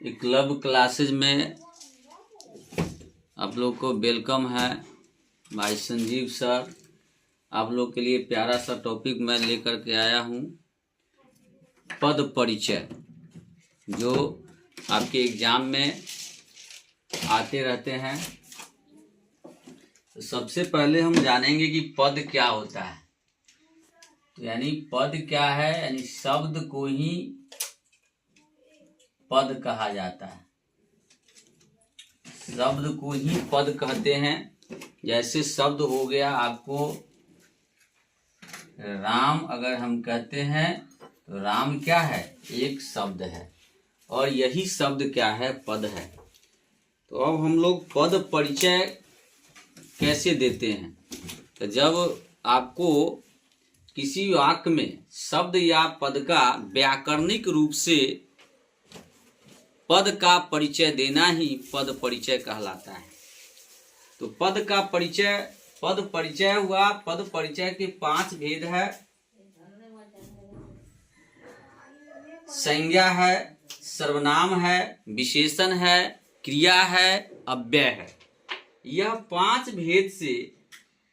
Club classes में आप लोग को वेलकम है। भाई संजीव सर आप लोग के लिए प्यारा सा टॉपिक मैं लेकर के आया हूँ, पद परिचय, जो आपके एग्जाम में आते रहते हैं। तो सबसे पहले हम जानेंगे कि पद क्या होता है। तो यानी पद क्या है, यानी शब्द को ही पद कहा जाता है, शब्द को ही पद कहते हैं। जैसे शब्द हो गया आपको राम, अगर हम कहते हैं तो राम क्या है, एक शब्द है, और यही शब्द क्या है, पद है। तो अब हम लोग पद परिचय कैसे देते हैं। तो जब आपको किसी वाक्य में शब्द या पद का व्याकरणिक रूप से पद का परिचय देना ही पद परिचय कहलाता है। तो पद का परिचय, पद परिचय हुआ। पद परिचय के 5 भेद है। संज्ञा है, सर्वनाम है, विशेषण है, क्रिया है, अव्यय है। यह 5 भेद से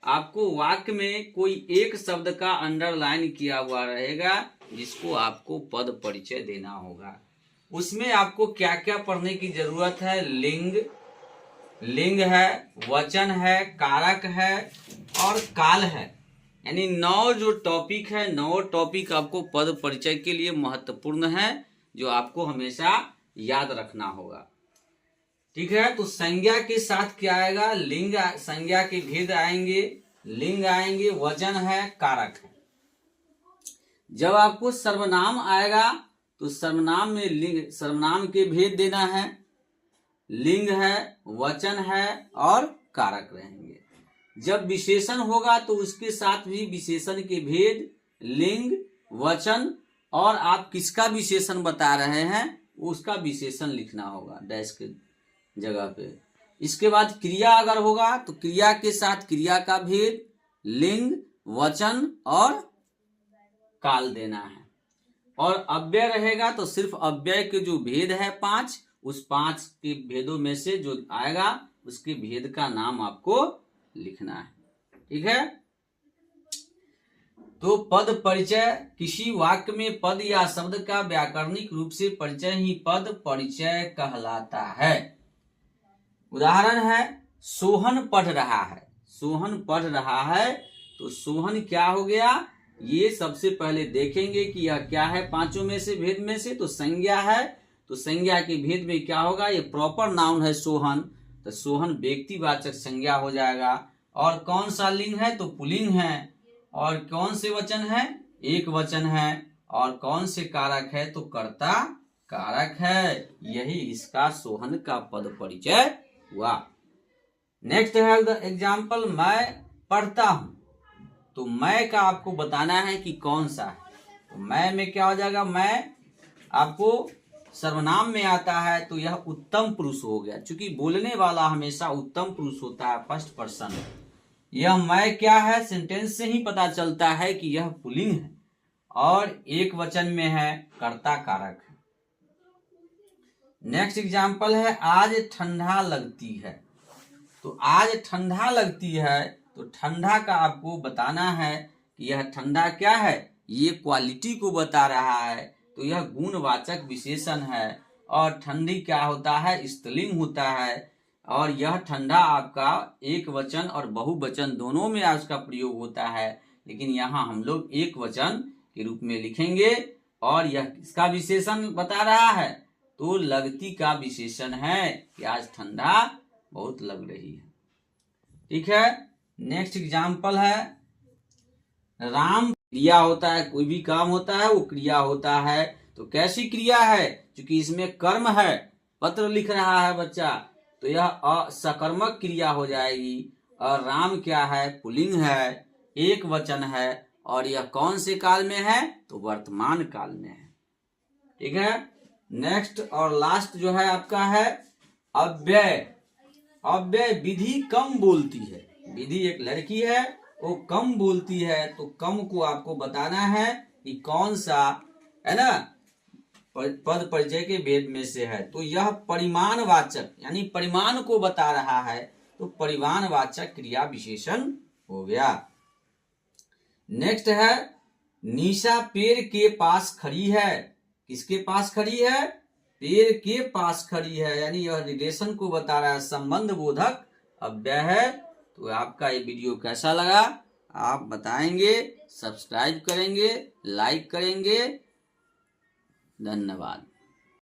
आपको वाक्य में कोई एक शब्द का अंडरलाइन किया हुआ रहेगा, जिसको आपको पद परिचय देना होगा। उसमें आपको क्या क्या पढ़ने की जरूरत है। लिंग है, वचन है, कारक है और काल है। यानी 9 जो टॉपिक है, 9 टॉपिक आपको पद परिचय के लिए महत्वपूर्ण है, जो आपको हमेशा याद रखना होगा। ठीक है। तो संज्ञा के साथ क्या आएगा, लिंग, संज्ञा के भेद आएंगे, लिंग आएंगे, वचन है, कारक है। जब आपको सर्वनाम आएगा तो सर्वनाम में लिंग, सर्वनाम के भेद देना है, लिंग है, वचन है और कारक रहेंगे। जब विशेषण होगा तो उसके साथ भी विशेषण के भेद, लिंग, वचन और आप किसका विशेषण बता रहे हैं उसका विशेषण लिखना होगा डैश के जगह पे। इसके बाद क्रिया अगर होगा तो क्रिया के साथ क्रिया का भेद, लिंग, वचन और काल देना है। और अव्यय रहेगा तो सिर्फ अव्यय के जो भेद है 5, उस 5 के भेदों में से जो आएगा उसके भेद का नाम आपको लिखना है। ठीक है। तो पद परिचय, किसी वाक्य में पद या शब्द का व्याकरणिक रूप से परिचय ही पद परिचय कहलाता है। उदाहरण है, सोहन पढ़ रहा है। सोहन पढ़ रहा है तो सोहन क्या हो गया, ये सबसे पहले देखेंगे कि यह क्या है 5 में से, भेद में से। तो संज्ञा है, तो संज्ञा के भेद में क्या होगा, ये प्रॉपर नाउन है सोहन, तो सोहन व्यक्तिवाचक संज्ञा हो जाएगा। और कौन सा लिंग है, तो पुल्लिंग है। और कौन से वचन है, एक वचन है। और कौन से कारक है, तो कर्ता कारक है। यही इसका सोहन का पद परिचय हुआ। नेक्स्ट है एग्जाम्पल, मैं पढ़ता हूं। तो मैं का आपको बताना है कि कौन सा है। तो मैं में क्या हो जाएगा, मैं आपको सर्वनाम में आता है तो यह उत्तम पुरुष हो गया, क्योंकि बोलने वाला हमेशा उत्तम पुरुष होता है, फर्स्ट पर्सन। यह मैं क्या है, सेंटेंस से ही पता चलता है कि यह पुल्लिंग है और एक वचन में है, कर्ता कारक है। नेक्स्ट एग्जाम्पल है, आज ठंडा लगती है। तो आज ठंडा लगती है तो ठंडा का आपको बताना है कि यह ठंडा क्या है, ये क्वालिटी को बता रहा है, तो यह गुणवाचक विशेषण है। और ठंडी क्या होता है, स्त्रीलिंग होता है। और यह ठंडा आपका एक वचन और बहुवचन दोनों में उसका प्रयोग होता है, लेकिन यहाँ हम लोग एक वचन के रूप में लिखेंगे। और यह किसका विशेषण बता रहा है, तो लगती का विशेषण है कि आज ठंडा बहुत लग रही है। ठीक है। नेक्स्ट एग्जाम्पल है, राम क्रिया होता है, कोई भी काम होता है वो क्रिया होता है। तो कैसी क्रिया है, क्योंकि इसमें कर्म है, पत्र लिख रहा है बच्चा, तो यह सकर्मक क्रिया हो जाएगी। और राम क्या है, पुल्लिंग है, एक वचन है। और यह कौन से काल में है, तो वर्तमान काल में है। ठीक है। नेक्स्ट और लास्ट जो है आपका है अव्यय। अव्यय, विधि कम बोलती है। विधि एक लड़की है, वो कम बोलती है, तो कम को आपको बताना है कि कौन सा, है ना, पद परिचय के भेद में से है। तो यह परिमाणवाचक यानी परिमाण को बता रहा है, तो परिमाणवाचक क्रिया विशेषण हो गया। नेक्स्ट है निशा पेड़ के पास खड़ी है। किसके पास खड़ी है? पेड़ के पास खड़ी है, यानी यह रिलेशन को बता रहा है, संबंध बोधक अव्यय है। तो आपका ये वीडियो कैसा लगा आप बताएंगे, सब्सक्राइब करेंगे, लाइक करेंगे। धन्यवाद।